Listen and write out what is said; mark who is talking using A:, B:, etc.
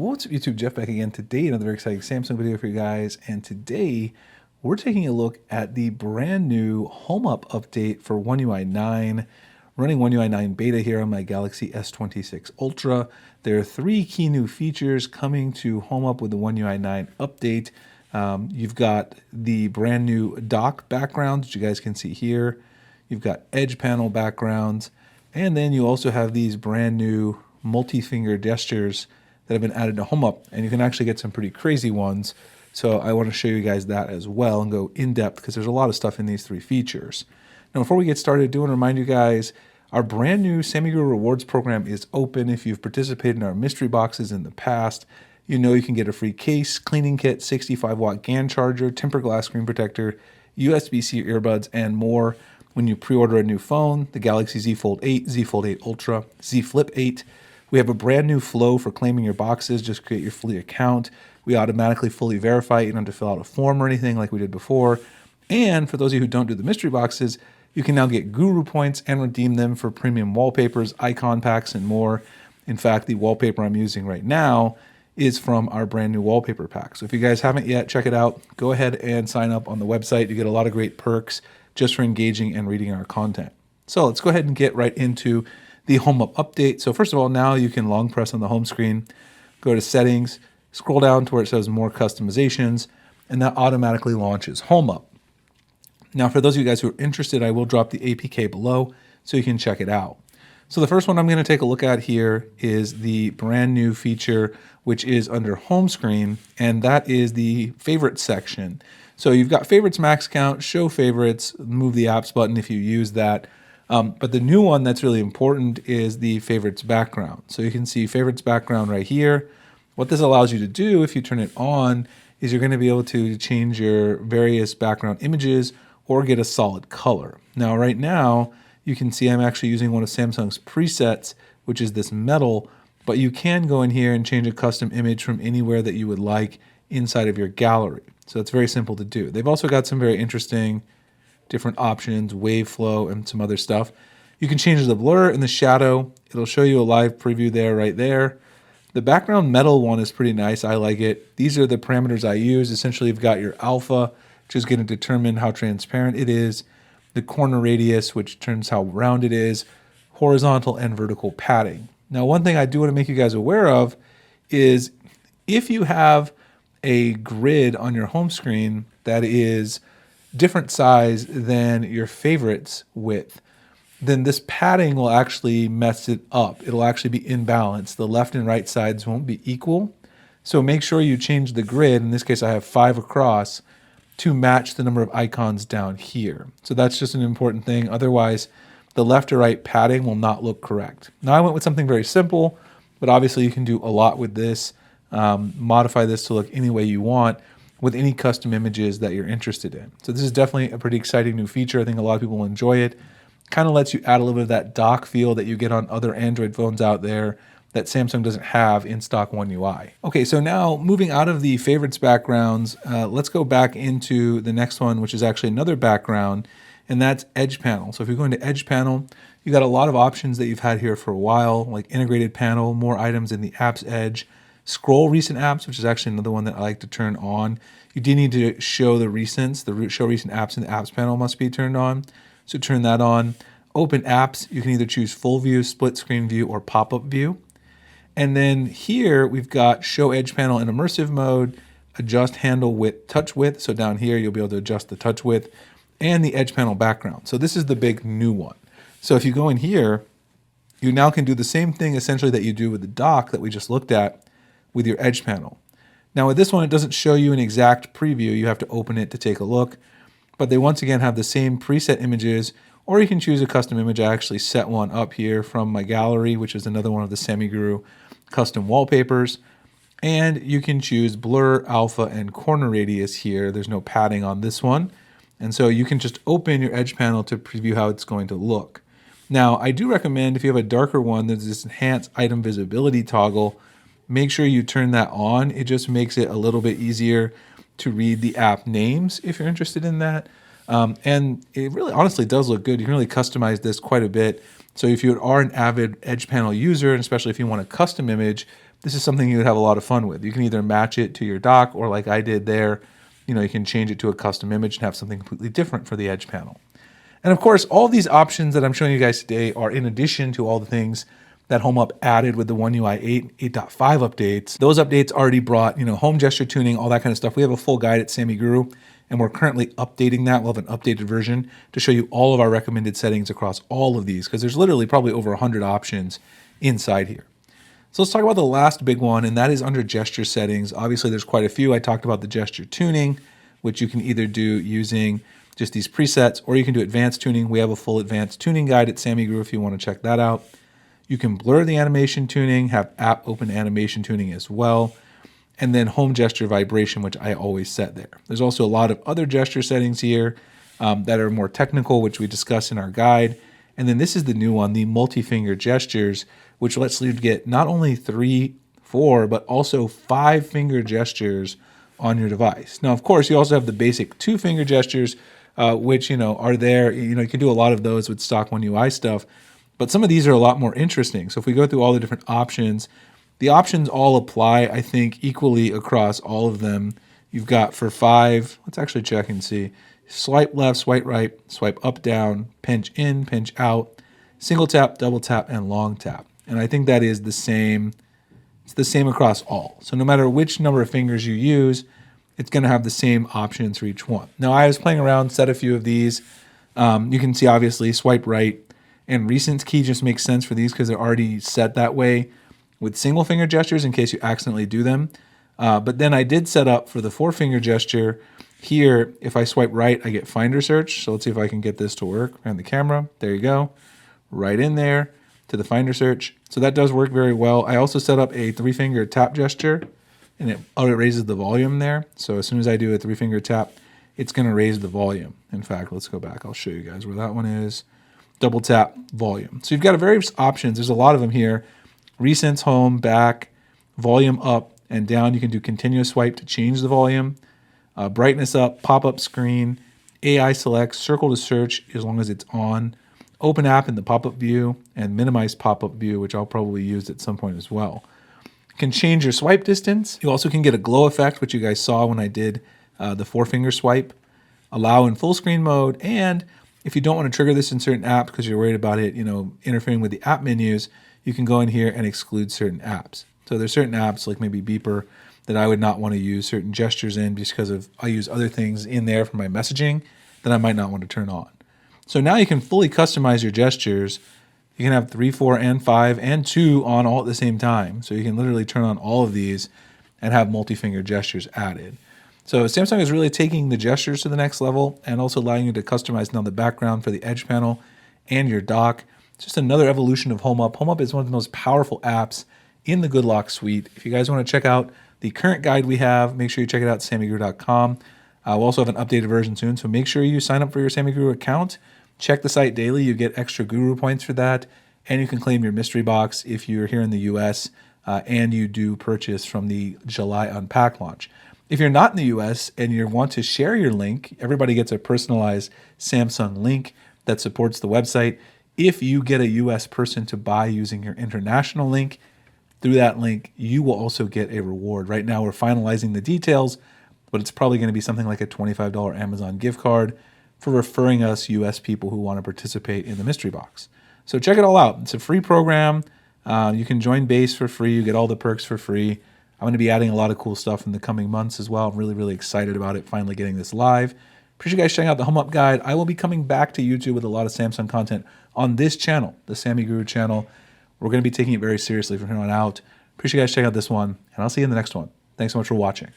A: What's up YouTube, Jeff back again. Today another very exciting Samsung video for you guys, and today we're taking a look at the brand new Home Up update for One UI 9. Running One UI 9 beta here on my Galaxy S26 Ultra. There are three key new features coming to Home Up with the One UI 9 update. You've got the brand new dock backgrounds, which you guys can see here. You've got edge panel backgrounds, and then you also have these brand new multi-finger gestures that have been added to Home Up, and you can actually get some pretty crazy ones. So I want to show you guys that as well and go in depth because there's a lot of stuff in these three features. Now, before we get started, I do want to remind you guys our brand new SammyGuru rewards program is open. If you've participated in our mystery boxes in the past, you know you can get a free case, cleaning kit, 65-watt GAN charger, tempered glass screen protector, USB-C earbuds, and more when you pre-order a new phone, the Galaxy Z Fold 8, Z Fold 8 Ultra, Z Flip 8. We have a brand new flow for claiming your boxes. Just create your free account. We automatically fully verify. You don't have to fill out a form or anything like we did before. And for those of you who don't do the mystery boxes, you can now get Guru points and redeem them for premium wallpapers, icon packs, and more. In fact, the wallpaper I'm using right now is from our brand new wallpaper pack. So if you guys haven't yet, check it out. Go ahead and sign up on the website. You get a lot of great perks just for engaging and reading our content. So let's go ahead and get right into the Home Up update. So first of all, now you can long press on the home screen, go to settings, scroll down to where it says more customizations, and that automatically launches Home Up. Now, for those of you guys who are interested, I will drop the APK below so you can check it out. So the first one I'm going to take a look at here is the brand new feature, which is under home screen, and that is the favorites section. So you've got favorites max count, show favorites, move the apps button if you use that. But the new one that's really important is the favorites background. So you can see favorites background right here. What this allows you to do if you turn it on is you're going to be able to change your various background images or get a solid color. Now right now you can see I'm actually using one of Samsung's presets, which is this metal, but you can go in here and change a custom image from anywhere that you would like inside of your gallery. So it's very simple to do. They've also got some very interesting different options, wave flow, and some other stuff. You can change the blur and the shadow. It'll show you a live preview there, right there. The background metal one is pretty nice. I like it. These are the parameters I use. Essentially, you've got your alpha, which is going to determine how transparent it is, the corner radius, which determines how round it is, horizontal and vertical padding. Now, one thing I do want to make you guys aware of is if you have a grid on your home screen that is different size than your favorites width, then this padding will actually mess it up. It'll actually be imbalanced. The left and right sides won't be equal. So make sure you change the grid. In this case, I have 5 across to match the number of icons down here. So that's just an important thing. Otherwise, the left or right padding will not look correct. Now I went with something very simple, but obviously you can do a lot with this. Modify this to look any way you want with any custom images that you're interested in. So this is definitely a pretty exciting new feature. I think a lot of people will enjoy it. Kind of lets you add a little bit of that dock feel that you get on other Android phones out there that Samsung doesn't have in stock One UI. Okay, so now moving out of the favorites backgrounds, let's go back into the next one, which is actually another background, and that's edge panel. So if you go into edge panel, you got a lot of options that you've had here for a while, like integrated panel, more items in the apps edge, scroll recent apps, which is actually another one that I like to turn on. You do need to show the recents. The show recent apps in the apps panel must be turned on. So turn that on. Open apps. You can either choose full view, split screen view, or pop-up view. And then here we've got show edge panel in immersive mode, adjust handle width, touch width. So down here you'll be able to adjust the touch width and the edge panel background. So this is the big new one. So if you go in here, you now can do the same thing essentially that you do with the dock that we just looked at with your edge panel. Now with this one, it doesn't show you an exact preview. You have to open it to take a look, but they once again have the same preset images, or you can choose a custom image. I actually set one up here from my gallery, which is another one of the SammyGuru custom wallpapers. And you can choose blur, alpha, and corner radius here. There's no padding on this one. And so you can just open your edge panel to preview how it's going to look. Now, I do recommend if you have a darker one, there's this enhanced item visibility toggle. Make sure you turn that on. It just makes it a little bit easier to read the app names if you're interested in that. And it really honestly does look good. You can really customize this quite a bit. So if you are an avid edge panel user, and especially if you want a custom image, this is something you would have a lot of fun with. You can either match it to your dock, or like I did there, you can change it to a custom image and have something completely different for the edge panel. And of course, all these options that I'm showing you guys today are in addition to all the things that HomeUp added with the One UI 8, 8.5 updates. Those updates already brought, home gesture tuning, all that kind of stuff. We have a full guide at SammyGuru, and we're currently updating that. We'll have an updated version to show you all of our recommended settings across all of these, because there's literally probably over 100 options inside here. So let's talk about the last big one, and that is under gesture settings. Obviously, there's quite a few. I talked about the gesture tuning, which you can either do using just these presets, or you can do advanced tuning. We have a full advanced tuning guide at SammyGuru if you want to check that out. You can blur the animation tuning, have app open animation tuning as well, and then home gesture vibration, which I always set there. There's also a lot of other gesture settings here that are more technical, which we discuss in our guide. And then this is the new one, the multi-finger gestures, which lets you get not only 3, 4, but also 5 finger gestures on your device. Now, of course, you also have the basic 2-finger gestures, which are there. You can do a lot of those with stock One UI stuff, but some of these are a lot more interesting. So if we go through all the different options, the options all apply, I think, equally across all of them. You've got for 5, let's actually check and see. Swipe left, swipe right, swipe up, down, pinch in, pinch out, single tap, double tap, and long tap. And I think that is the same. It's the same across all. So no matter which number of fingers you use, it's going to have the same options for each one. Now, I was playing around, set a few of these. You can see, obviously, swipe right and recent key just makes sense for these because they're already set that way with single finger gestures in case you accidentally do them. But then I did set up for the 4-finger gesture. Here, if I swipe right, I get Finder Search. So let's see if I can get this to work on the camera. There you go. Right in there to the Finder Search. So that does work very well. I also set up a 3-finger tap gesture, and it raises the volume there. So as soon as I do a 3-finger tap, it's going to raise the volume. In fact, let's go back. I'll show you guys where that one is. Double tap volume. So you've got various options. There's a lot of them here. Recents, home, back, volume up and down. You can do continuous swipe to change the volume. Brightness up, pop-up screen, AI select, circle to search as long as it's on, open app in the pop-up view, and minimize pop-up view, which I'll probably use at some point as well. You can change your swipe distance. You also can get a glow effect, which you guys saw when I did the 4-finger swipe. Allow in full screen mode, and if you don't want to trigger this in certain apps because you're worried about it, interfering with the app menus, you can go in here and exclude certain apps. So there's certain apps like maybe Beeper that I would not want to use certain gestures in just because I use other things in there for my messaging that I might not want to turn on. So now you can fully customize your gestures. You can have 3, 4, and 5, and 2 on all at the same time. So you can literally turn on all of these and have multi-finger gestures added. So Samsung is really taking the gestures to the next level and also allowing you to customize now the background for the edge panel and your dock. It's just another evolution of HomeUp. HomeUp is one of the most powerful apps in the Good Lock suite. If you guys want to check out the current guide we have, make sure you check it out at SammyGuru.com. We'll also have an updated version soon, so make sure you sign up for your SammyGuru account. Check the site daily. You get extra Guru points for that, and you can claim your mystery box if you're here in the US and you do purchase from the July Unpack launch. If you're not in the US and you want to share your link, everybody gets a personalized Samsung link that supports the website. If you get a US person to buy using your international link, through that link, you will also get a reward. Right now, we're finalizing the details, but it's probably going to be something like a $25 Amazon gift card for referring us US people who want to participate in the mystery box. So check it all out. It's a free program. You can join Base for free. You get all the perks for free. I'm going to be adding a lot of cool stuff in the coming months as well. I'm really, really excited about it, finally getting this live. Appreciate you guys checking out the HomeUp guide. I will be coming back to YouTube with a lot of Samsung content on this channel, the SammyGuru channel. We're going to be taking it very seriously from here on out. Appreciate you guys checking out this one, and I'll see you in the next one. Thanks so much for watching.